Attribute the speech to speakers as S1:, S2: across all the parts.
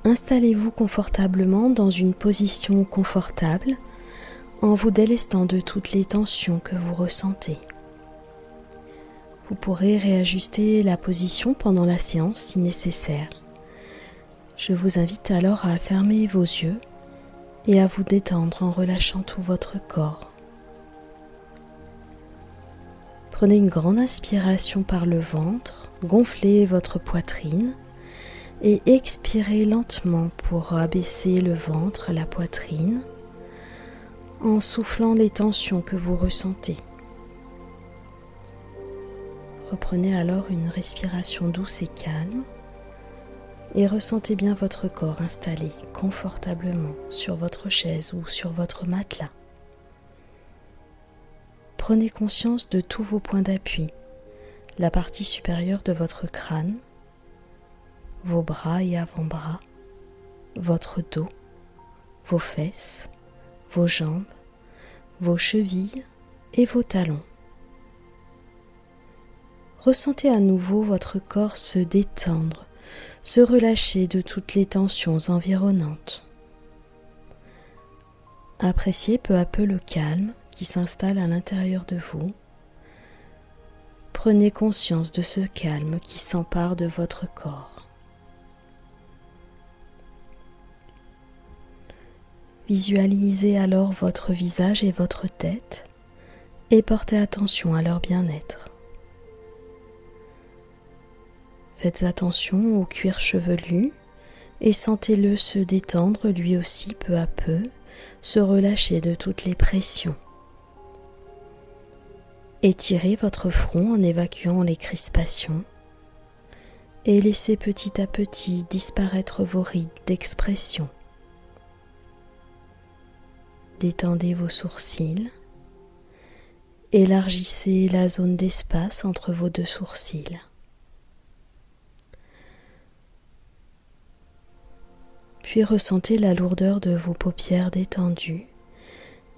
S1: Installez-vous confortablement dans une position confortable en vous délestant de toutes les tensions que vous ressentez. Vous pourrez réajuster la position pendant la séance si nécessaire. Je vous invite alors à fermer vos yeux et à vous détendre en relâchant tout votre corps. Prenez une grande inspiration par le ventre, gonflez votre poitrine et expirez lentement pour abaisser le ventre, la poitrine, en soufflant les tensions que vous ressentez. Reprenez alors une respiration douce et calme et ressentez bien votre corps installé confortablement sur votre chaise ou sur votre matelas. Prenez conscience de tous vos points d'appui, la partie supérieure de votre crâne, vos bras et avant-bras, votre dos, vos fesses, vos jambes, vos chevilles et vos talons. Ressentez à nouveau votre corps se détendre, se relâcher de toutes les tensions environnantes. Appréciez peu à peu le calme qui s'installe à l'intérieur de vous. Prenez conscience de ce calme qui s'empare de votre corps. Visualisez alors votre visage et votre tête et portez attention à leur bien-être. Faites attention au cuir chevelu et sentez-le se détendre lui aussi peu à peu, se relâcher de toutes les pressions. Étirez votre front en évacuant les crispations et laissez petit à petit disparaître vos rides d'expression. Détendez vos sourcils, élargissez la zone d'espace entre vos deux sourcils. Puis ressentez la lourdeur de vos paupières détendues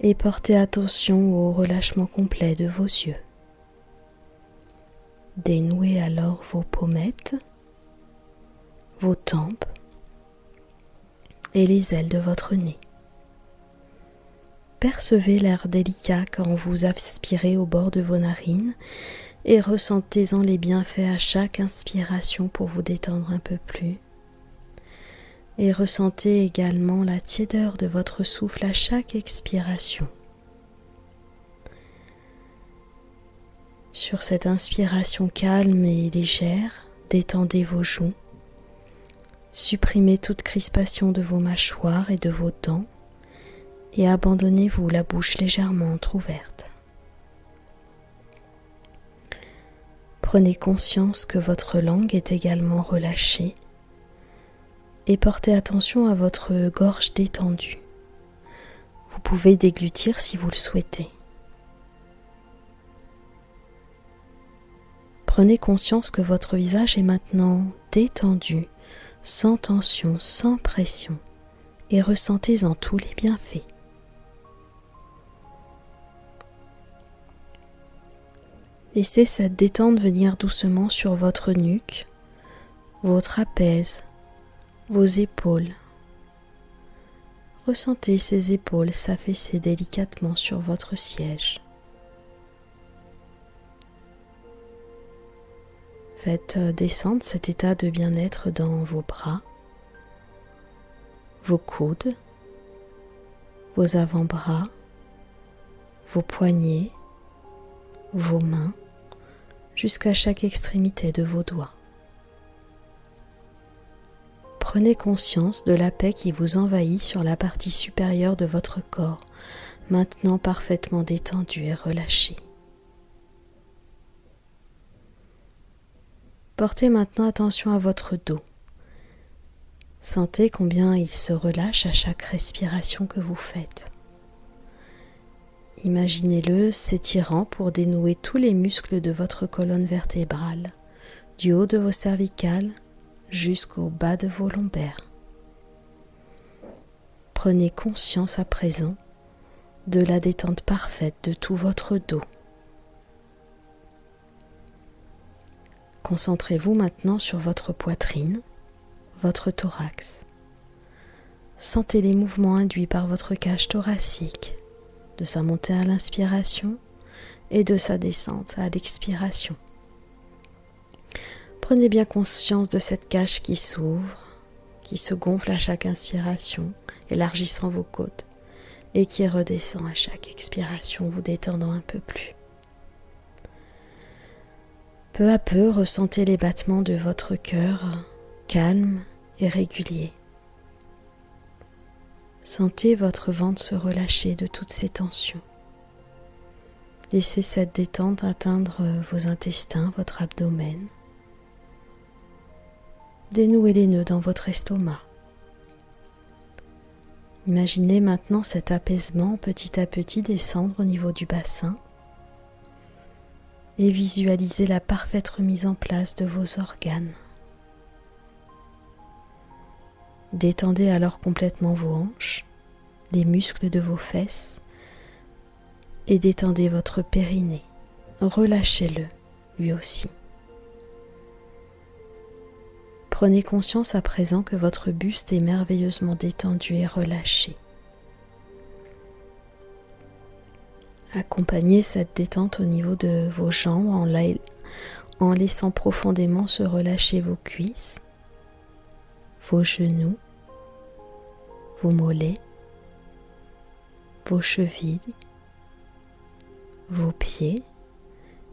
S1: et portez attention au relâchement complet de vos yeux. Dénouez alors vos pommettes, vos tempes et les ailes de votre nez. Percevez l'air délicat quand vous aspirez au bord de vos narines et ressentez-en les bienfaits à chaque inspiration pour vous détendre un peu plus. Et ressentez également la tiédeur de votre souffle à chaque expiration. Sur cette inspiration calme et légère, détendez vos joues, supprimez toute crispation de vos mâchoires et de vos dents et abandonnez-vous la bouche légèrement entrouverte. Prenez conscience que votre langue est également relâchée et portez attention à votre gorge détendue. Vous pouvez déglutir si vous le souhaitez. Prenez conscience que votre visage est maintenant détendu, sans tension, sans pression, et ressentez-en tous les bienfaits. Laissez cette détente venir doucement sur votre nuque, vos trapèzes, vos épaules. Ressentez ces épaules s'affaisser délicatement sur votre siège. Faites descendre cet état de bien-être dans vos bras, vos coudes, vos avant-bras, vos poignets, vos mains, jusqu'à chaque extrémité de vos doigts. Prenez conscience de la paix qui vous envahit sur la partie supérieure de votre corps, maintenant parfaitement détendu et relâché. Portez maintenant attention à votre dos. Sentez combien il se relâche à chaque respiration que vous faites. Imaginez-le s'étirant pour dénouer tous les muscles de votre colonne vertébrale, du haut de vos cervicales jusqu'au bas de vos lombaires. Prenez conscience à présent de la détente parfaite de tout votre dos. Concentrez-vous maintenant sur votre poitrine, votre thorax, Sentez les mouvements induits par votre cage thoracique, de sa montée à l'inspiration et de sa descente à l'expiration. Prenez bien conscience de cette cage qui s'ouvre, qui se gonfle à chaque inspiration, élargissant vos côtes, et qui redescend à chaque expiration, vous détendant un peu plus. Peu à peu, ressentez les battements de votre cœur, calmes et réguliers. Sentez votre ventre se relâcher de toutes ces tensions. Laissez cette détente atteindre vos intestins, votre abdomen. Dénouez les nœuds dans votre estomac. Imaginez maintenant cet apaisement petit à petit descendre au niveau du bassin et visualisez la parfaite remise en place de vos organes. Détendez alors complètement vos hanches, les muscles de vos fesses et détendez votre périnée. Relâchez-le, lui aussi. Prenez conscience à présent que votre buste est merveilleusement détendu et relâché. Accompagnez cette détente au niveau de vos jambes en laissant profondément se relâcher vos cuisses, vos genoux, vos mollets, vos chevilles, vos pieds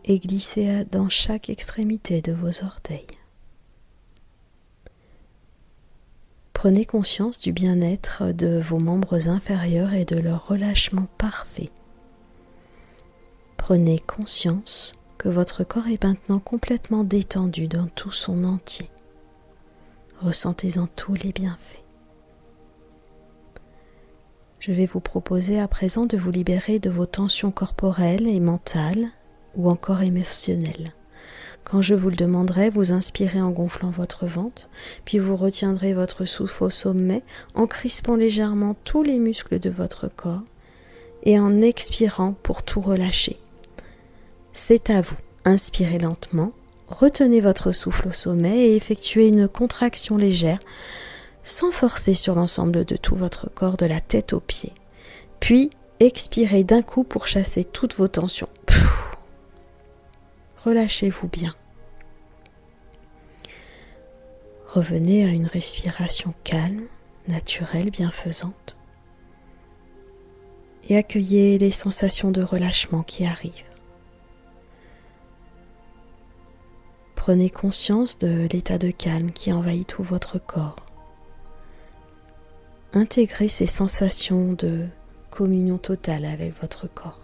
S1: et glissez dans chaque extrémité de vos orteils. Prenez conscience du bien-être de vos membres inférieurs et de leur relâchement parfait. Prenez conscience que votre corps est maintenant complètement détendu dans tout son entier. Ressentez-en tous les bienfaits. Je vais vous proposer à présent de vous libérer de vos tensions corporelles et mentales ou encore émotionnelles. Quand je vous le demanderai, vous inspirez en gonflant votre ventre, puis vous retiendrez votre souffle au sommet en crispant légèrement tous les muscles de votre corps et en expirant pour tout relâcher. C'est à vous. Inspirez lentement, retenez votre souffle au sommet et effectuez une contraction légère sans forcer sur l'ensemble de tout votre corps de la tête aux pieds. Puis expirez d'un coup pour chasser toutes vos tensions. Relâchez-vous bien. Revenez à une respiration calme, naturelle, bienfaisante et accueillez les sensations de relâchement qui arrivent. Prenez conscience de l'état de calme qui envahit tout votre corps. Intégrez ces sensations de communion totale avec votre corps.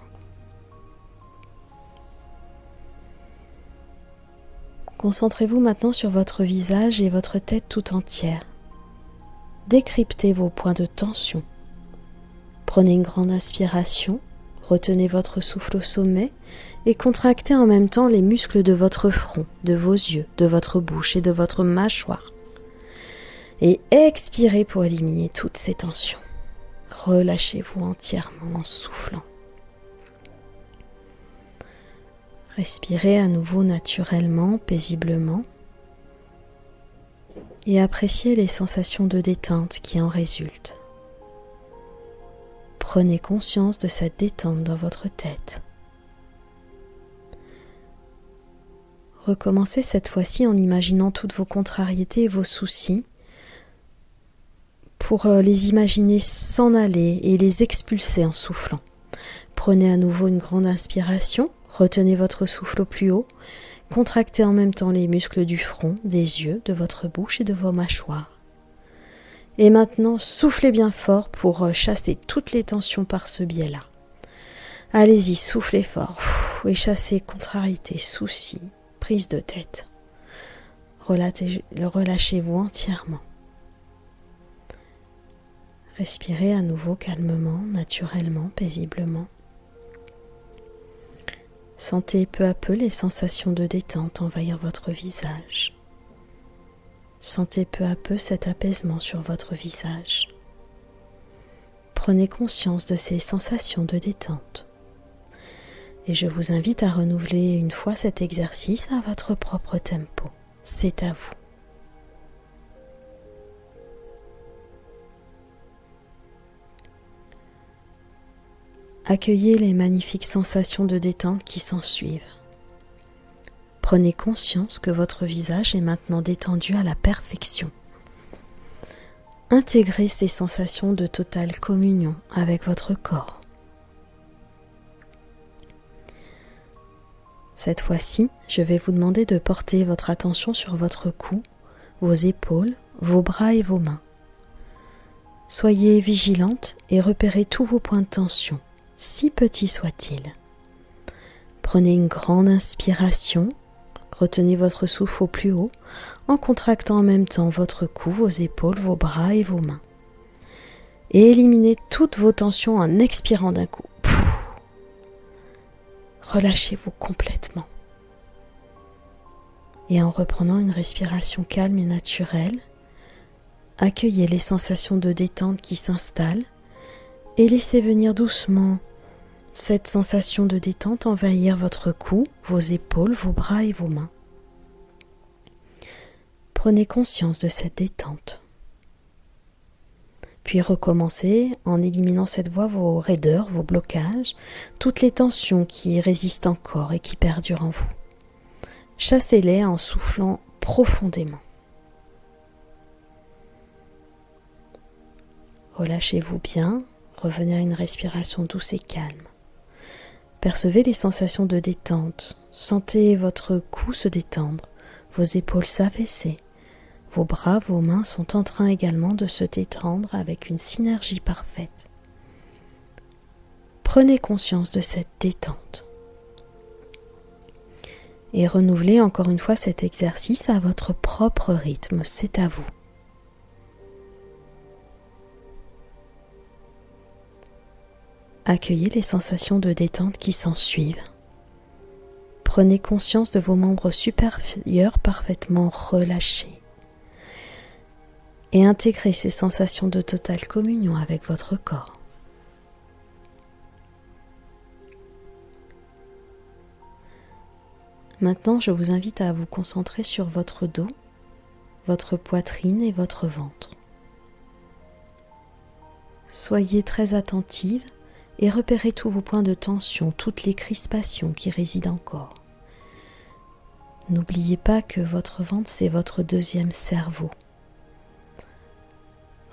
S1: Concentrez-vous maintenant sur votre visage et votre tête tout entière. Décryptez vos points de tension. Prenez une grande inspiration, retenez votre souffle au sommet et contractez en même temps les muscles de votre front, de vos yeux, de votre bouche et de votre mâchoire. Et expirez pour éliminer toutes ces tensions. Relâchez-vous entièrement en soufflant. Respirez à nouveau naturellement, paisiblement et appréciez les sensations de détente qui en résultent. Prenez conscience de cette détente dans votre tête. Recommencez cette fois-ci en imaginant toutes vos contrariétés et vos soucis pour les imaginer s'en aller et les expulser en soufflant. Prenez à nouveau une grande inspiration. Retenez votre souffle au plus haut, contractez en même temps les muscles du front, des yeux, de votre bouche et de vos mâchoires. Et maintenant, soufflez bien fort pour chasser toutes les tensions par ce biais-là. Allez-y, soufflez fort et chassez contrariété, soucis, prise de tête. Relâchez-vous entièrement. Respirez à nouveau calmement, naturellement, paisiblement. Sentez peu à peu les sensations de détente envahir votre visage. Sentez peu à peu cet apaisement sur votre visage. Prenez conscience de ces sensations de détente. Et je vous invite à renouveler une fois cet exercice à votre propre tempo. C'est à vous. Accueillez les magnifiques sensations de détente qui s'ensuivent. Prenez conscience que votre visage est maintenant détendu à la perfection. Intégrez ces sensations de totale communion avec votre corps. Cette fois-ci, je vais vous demander de porter votre attention sur votre cou, vos épaules, vos bras et vos mains. Soyez vigilante et repérez tous vos points de tension, si petits soient-ils. Prenez une grande inspiration, retenez votre souffle au plus haut en contractant en même temps votre cou, vos épaules, vos bras et vos mains. Et éliminez toutes vos tensions en expirant d'un coup. Relâchez-vous complètement. Et en reprenant une respiration calme et naturelle, accueillez les sensations de détente qui s'installent et laissez venir doucement cette sensation de détente envahir votre cou, vos épaules, vos bras et vos mains. Prenez conscience de cette détente. Puis recommencez en éliminant cette voie vos raideurs, vos blocages, toutes les tensions qui résistent encore et qui perdurent en vous. Chassez-les en soufflant profondément. Relâchez-vous bien, revenez à une respiration douce et calme. Percevez les sensations de détente, sentez votre cou se détendre, vos épaules s'affaisser, vos bras, vos mains sont en train également de se détendre avec une synergie parfaite. Prenez conscience de cette détente. Et renouvelez encore une fois cet exercice à votre propre rythme, c'est à vous. Accueillez les sensations de détente qui s'ensuivent. Prenez conscience de vos membres supérieurs parfaitement relâchés. Et intégrez ces sensations de totale communion avec votre corps. Maintenant, je vous invite à vous concentrer sur votre dos, votre poitrine et votre ventre. Soyez très attentive et repérez tous vos points de tension, toutes les crispations qui résident encore. N'oubliez pas que votre ventre, c'est votre deuxième cerveau.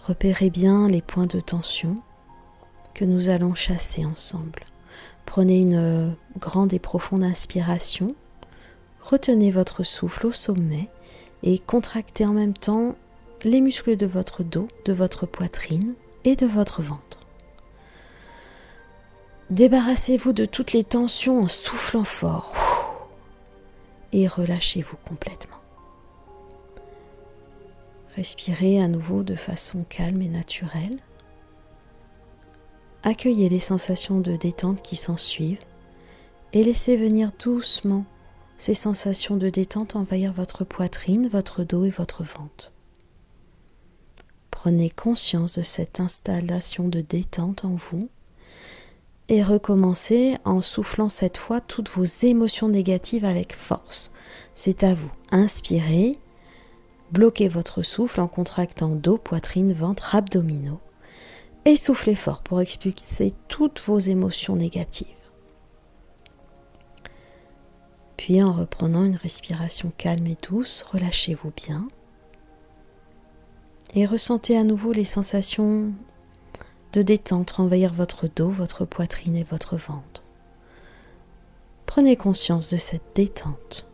S1: Repérez bien les points de tension que nous allons chasser ensemble. Prenez une grande et profonde inspiration, retenez votre souffle au sommet et contractez en même temps les muscles de votre dos, de votre poitrine et de votre ventre. Débarrassez-vous de toutes les tensions en soufflant fort et relâchez-vous complètement. Respirez à nouveau de façon calme et naturelle. Accueillez les sensations de détente qui s'ensuivent et laissez venir doucement ces sensations de détente envahir votre poitrine, votre dos et votre ventre. Prenez conscience de cette installation de détente en vous et recommencez en soufflant cette fois toutes vos émotions négatives avec force. C'est à vous. Inspirez, bloquez votre souffle en contractant dos, poitrine, ventre, abdominaux et soufflez fort pour expulser toutes vos émotions négatives. Puis en reprenant une respiration calme et douce, relâchez-vous bien et ressentez à nouveau les sensations de détente envahir votre dos, votre poitrine et votre ventre. Prenez conscience de cette détente.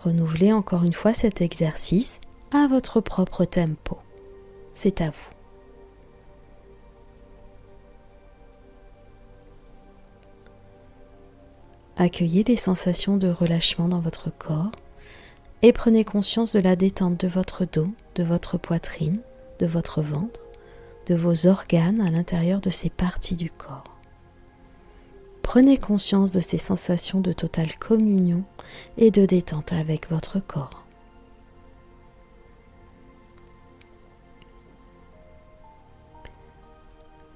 S1: Renouvelez encore une fois cet exercice à votre propre tempo. C'est à vous. Accueillez les sensations de relâchement dans votre corps et prenez conscience de la détente de votre dos, de votre poitrine, de votre ventre, de vos organes à l'intérieur de ces parties du corps. Prenez conscience de ces sensations de totale communion et de détente avec votre corps.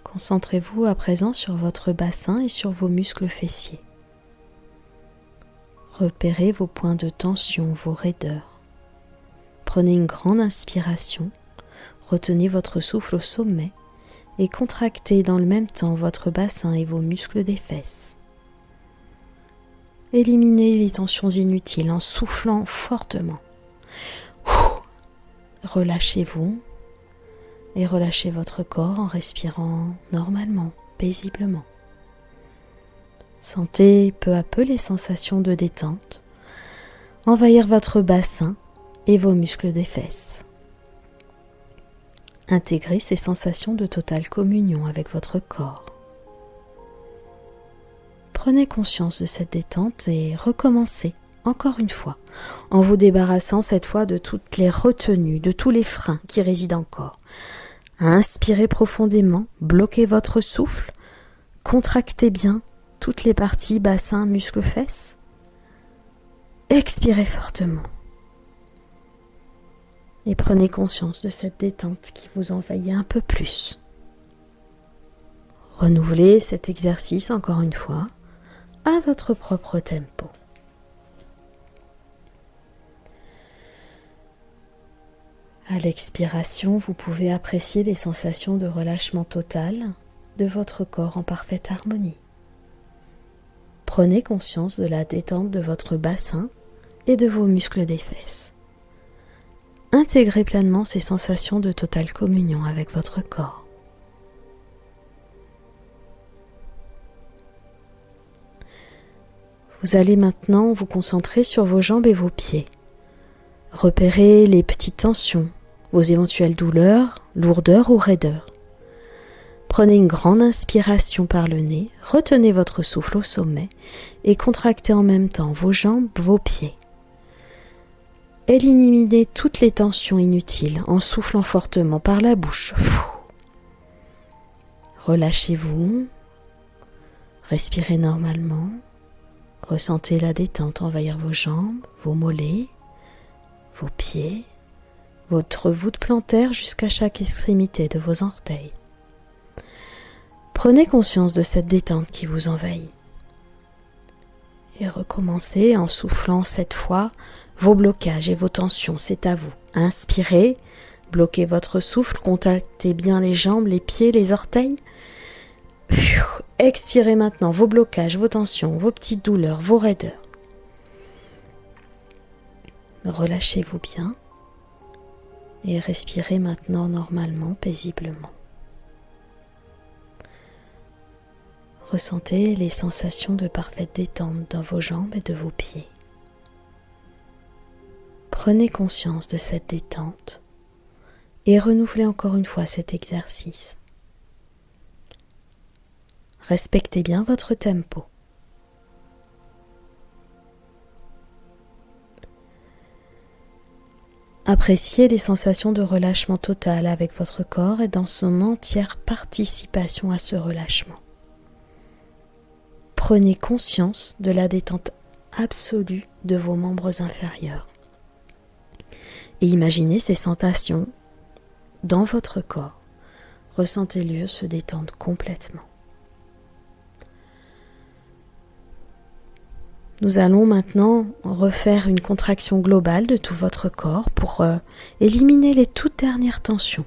S1: Concentrez-vous à présent sur votre bassin et sur vos muscles fessiers. Repérez vos points de tension, vos raideurs. Prenez une grande inspiration, retenez votre souffle au sommet et contractez dans le même temps votre bassin et vos muscles des fesses. Éliminez les tensions inutiles en soufflant fortement. Relâchez-vous et relâchez votre corps en respirant normalement, paisiblement. Sentez peu à peu les sensations de détente envahir votre bassin et vos muscles des fesses. Intégrez ces sensations de totale communion avec votre corps. Prenez conscience de cette détente et recommencez encore une fois en vous débarrassant cette fois de toutes les retenues, de tous les freins qui résident encore. Inspirez profondément, bloquez votre souffle, contractez bien toutes les parties bassin, muscles, fesses. Expirez fortement et prenez conscience de cette détente qui vous envahit un peu plus. Renouvelez cet exercice encore une fois à votre propre tempo. À l'expiration, vous pouvez apprécier les sensations de relâchement total de votre corps en parfaite harmonie. Prenez conscience de la détente de votre bassin et de vos muscles des fesses. Intégrez pleinement ces sensations de totale communion avec votre corps. Vous allez maintenant vous concentrer sur vos jambes et vos pieds. Repérez les petites tensions, vos éventuelles douleurs, lourdeurs ou raideurs. Prenez une grande inspiration par le nez, retenez votre souffle au sommet et contractez en même temps vos jambes, vos pieds. Éliminez toutes les tensions inutiles en soufflant fortement par la bouche. Relâchez-vous, respirez normalement, ressentez la détente envahir vos jambes, vos mollets, vos pieds, votre voûte plantaire jusqu'à chaque extrémité de vos orteils. Prenez conscience de cette détente qui vous envahit. Et recommencez en soufflant cette fois vos blocages et vos tensions, c'est à vous. Inspirez, bloquez votre souffle, contractez bien les jambes, les pieds, les orteils. Expirez maintenant vos blocages, vos tensions, vos petites douleurs, vos raideurs. Relâchez-vous bien et respirez maintenant normalement, paisiblement. Ressentez les sensations de parfaite détente dans vos jambes et de vos pieds. Prenez conscience de cette détente et renouvelez encore une fois cet exercice. Respectez bien votre tempo. Appréciez les sensations de relâchement total avec votre corps et dans son entière participation à ce relâchement. Prenez conscience de la détente absolue de vos membres inférieurs. Et imaginez ces sensations dans votre corps. Ressentez-le se détendre complètement. Nous allons maintenant refaire une contraction globale de tout votre corps pour éliminer les toutes dernières tensions.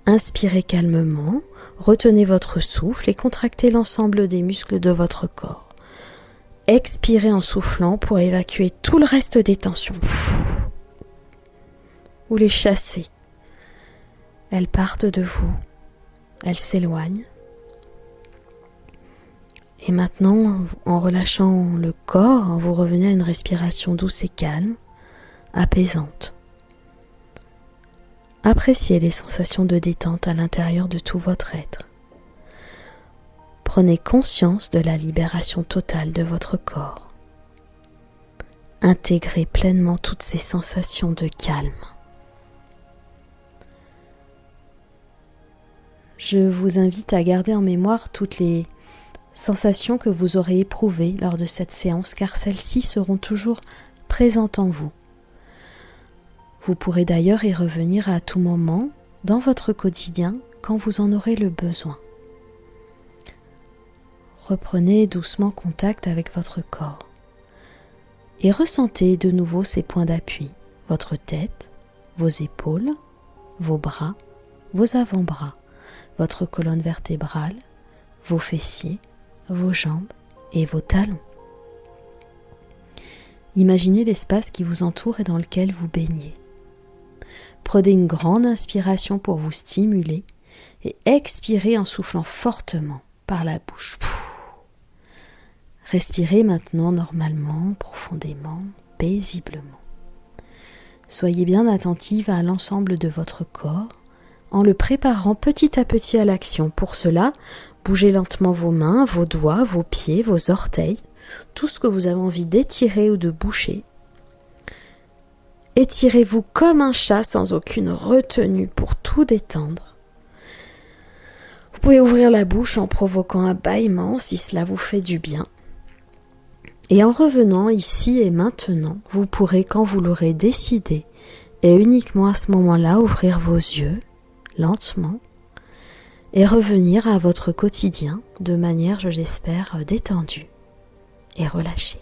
S1: Inspirez calmement, retenez votre souffle et contractez l'ensemble des muscles de votre corps. Expirez en soufflant pour évacuer tout le reste des tensions. Vous les chassez. Elles partent de vous. Elles s'éloignent. Et maintenant, en relâchant le corps, vous revenez à une respiration douce et calme, apaisante. Appréciez les sensations de détente à l'intérieur de tout votre être. Prenez conscience de la libération totale de votre corps. Intégrez pleinement toutes ces sensations de calme. Je vous invite à garder en mémoire toutes les sensations que vous aurez éprouvées lors de cette séance, car celles-ci seront toujours présentes en vous. Vous pourrez d'ailleurs y revenir à tout moment dans votre quotidien quand vous en aurez le besoin. Reprenez doucement contact avec votre corps et ressentez de nouveau ces points d'appui, votre tête, vos épaules, vos bras, vos avant-bras, votre colonne vertébrale, vos fessiers, vos jambes et vos talons. Imaginez l'espace qui vous entoure et dans lequel vous baignez. Prenez une grande inspiration pour vous stimuler et expirez en soufflant fortement par la bouche. Respirez maintenant normalement, profondément, paisiblement. Soyez bien attentive à l'ensemble de votre corps en le préparant petit à petit à l'action. Pour cela, bougez lentement vos mains, vos doigts, vos pieds, vos orteils, tout ce que vous avez envie d'étirer ou de bouger. Étirez-vous comme un chat sans aucune retenue pour tout détendre. Vous pouvez ouvrir la bouche en provoquant un bâillement si cela vous fait du bien. Et en revenant ici et maintenant, vous pourrez, quand vous l'aurez décidé, et uniquement à ce moment-là, ouvrir vos yeux, lentement, et revenir à votre quotidien de manière, je l'espère, détendue et relâchée.